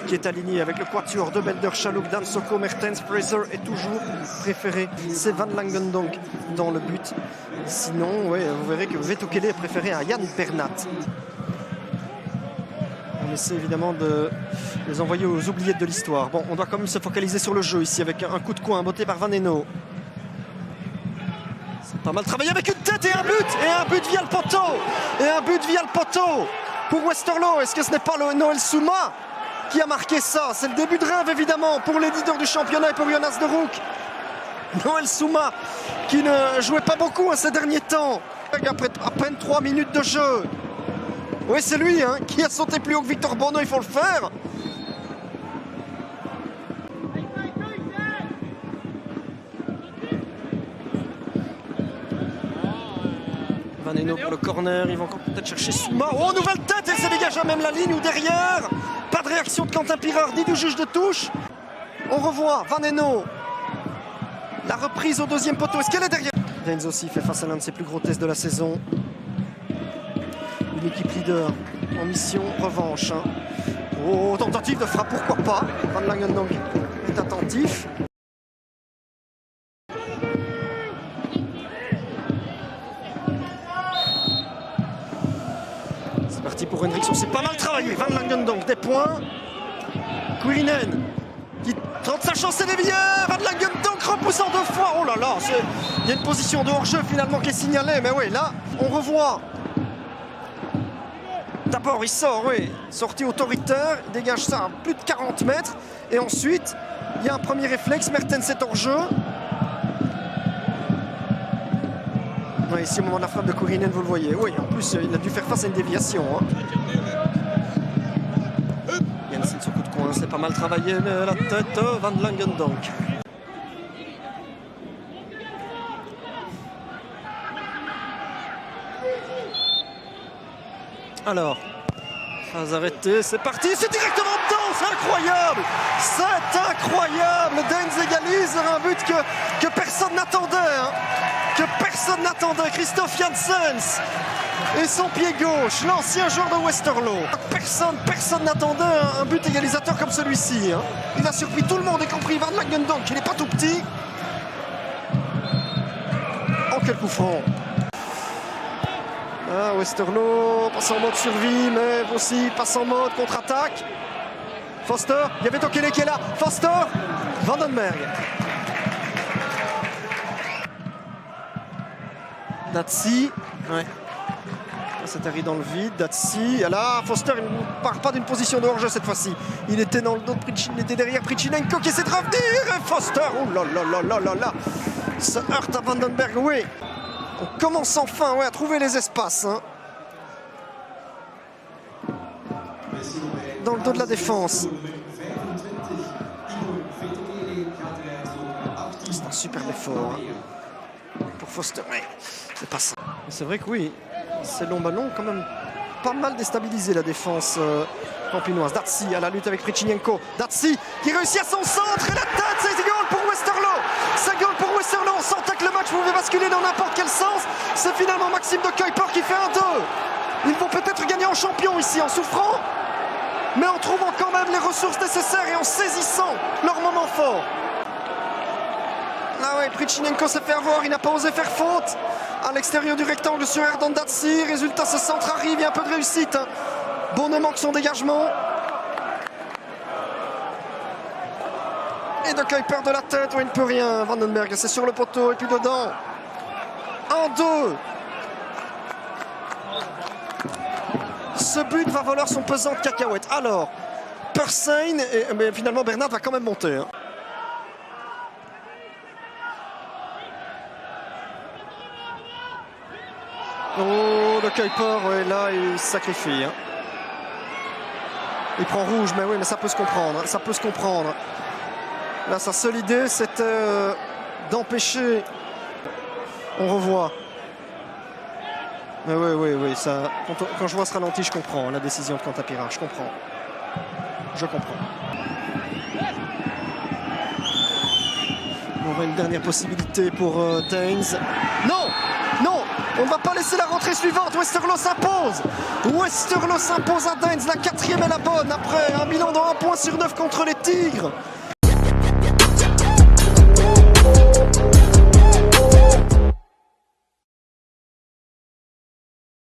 qui est aligné avec le quatuor de Belder, Chalouk, Dan Soko, Mertens, Fraser est toujours préféré. C'est Van Langendonk dans le but. Sinon, ouais, vous verrez que Vetokele est préféré à Jan Bernat. On essaie évidemment de les envoyer aux oubliettes de l'histoire. Bon, on doit quand même se focaliser sur le jeu ici avec un coup de coin botté par Van Eno. C'est pas mal travaillé avec une tête et un but via le poteau. Et un but via le poteau pour Westerlo. Est-ce que ce n'est pas le Noël Souma qui a marqué ça? C'est le début de rêve évidemment pour les leaders du championnat et pour Jonas de Roek. Noël Souma qui ne jouait pas beaucoup ces derniers temps. Après à peine 3 minutes de jeu. Oui, c'est lui qui a sauté plus haut que Victor Bono, il faut le faire. Van Eno pour le corner, ils vont encore peut-être chercher Souma. Oh, nouvelle tête, elle se dégage à même la ligne ou derrière. Pas de réaction de Quentin Pirard ni du juge de touche. On revoit Van Eno. La reprise au deuxième poteau, est-ce qu'elle est derrière? Deinz aussi fait face à l'un de ses plus gros tests de la saison. Une équipe leader en mission revanche. Oh, tentative de frappe, pourquoi pas. Van Langendonk est attentif. C'est parti pour Hendrickson, c'est pas mal travaillé. Van Langendonk, des points. Kuirinen qui tente sa chance, c'est dévié. Van Langendonk repoussant 2 fois. Oh là là, il y a une position de hors-jeu finalement qui est signalée. Mais oui, là, on revoit. D'abord, il sort, oui, sortie autoritaire, il dégage ça à plus de 40 mètres. Et ensuite, il y a un premier réflexe, Mertens est hors jeu. Ouais, ici, au moment de la frappe de Kuirinen, vous le voyez. Oui, en plus, il a dû faire face à une déviation. Jensen sur coup de coin, c'est pas mal travaillé, mais la tête, Van Langendonk. Alors, phase arrêtée, c'est parti, c'est directement dedans, c'est incroyable. C'est incroyable, Deinz égalise un but que personne n'attendait. Que personne n'attendait, Christophe Janssens et son pied gauche, l'ancien joueur de Westerlo. Personne n'attendait un but égalisateur comme celui-ci. Il a surpris tout le monde, y compris Van Langendonk, il n'est pas tout petit. Oh, quel coup franc. Ah, Westerlo passe en mode survie, mais aussi passe en mode contre-attaque. Foster, il y avait Tokele qui est là. Foster, Vandenberg. Datsi, ouais. C'est arrivé dans le vide. Datsi, et là, Foster, il ne part pas d'une position de hors-jeu cette fois-ci. Il était dans le dos de il était derrière Prichinenko qui essaie de revenir. Et Foster, oh là là là là là là, se heurte à Vandenberg, oui. On commence enfin à trouver les espaces. Dans le dos de la défense. C'est un superbe effort pour Foster. Mais c'est pas ça. C'est vrai que oui, ces longs ballons quand même pas mal déstabilisé la défense campinoise. Datsi à la lutte avec Prichinenko. Datsi qui réussit à son centre et la tête, c'est goal pour Westerlo. C'est goal pour Westerlo. On sentait que le match pouvait basculer dans n'importe quel sens. C'est finalement Maxime de Kuiper qui fait 1-2. Ils vont peut-être gagner en champion ici en souffrant, mais en trouvant quand même les ressources nécessaires et en saisissant leur moment fort. Ah ouais, Prichinenko s'est fait avoir, il n'a pas osé faire faute. À l'extérieur du rectangle sur Erdan Datsi. Résultat, ce centre arrive, il y a un peu de réussite. Bono manque son dégagement. Et de Kuiper de la tête, où il ne peut rien. Vandenberg, c'est sur le poteau et puis dedans. 1-2. Ce but va valoir son pesant de cacahuètes. Alors, Persein, mais finalement Bernat va quand même monter. Oh, le Kuiper, ouais, là, il se sacrifie. Il prend rouge, mais oui, mais ça peut se comprendre. Ça peut se comprendre. Là, sa seule idée, c'était d'empêcher. On revoit. Mais oui, ça. Quand je vois ce ralenti, je comprends la décision de Quentin Pirard. Je comprends. On voit une dernière possibilité pour Deinz. Non, On ne va pas laisser la rentrée suivante. Westerlo s'impose. Westerlo s'impose à Deinz. La 4e est la bonne après un bilan de 1 point sur 9 contre les Tigres.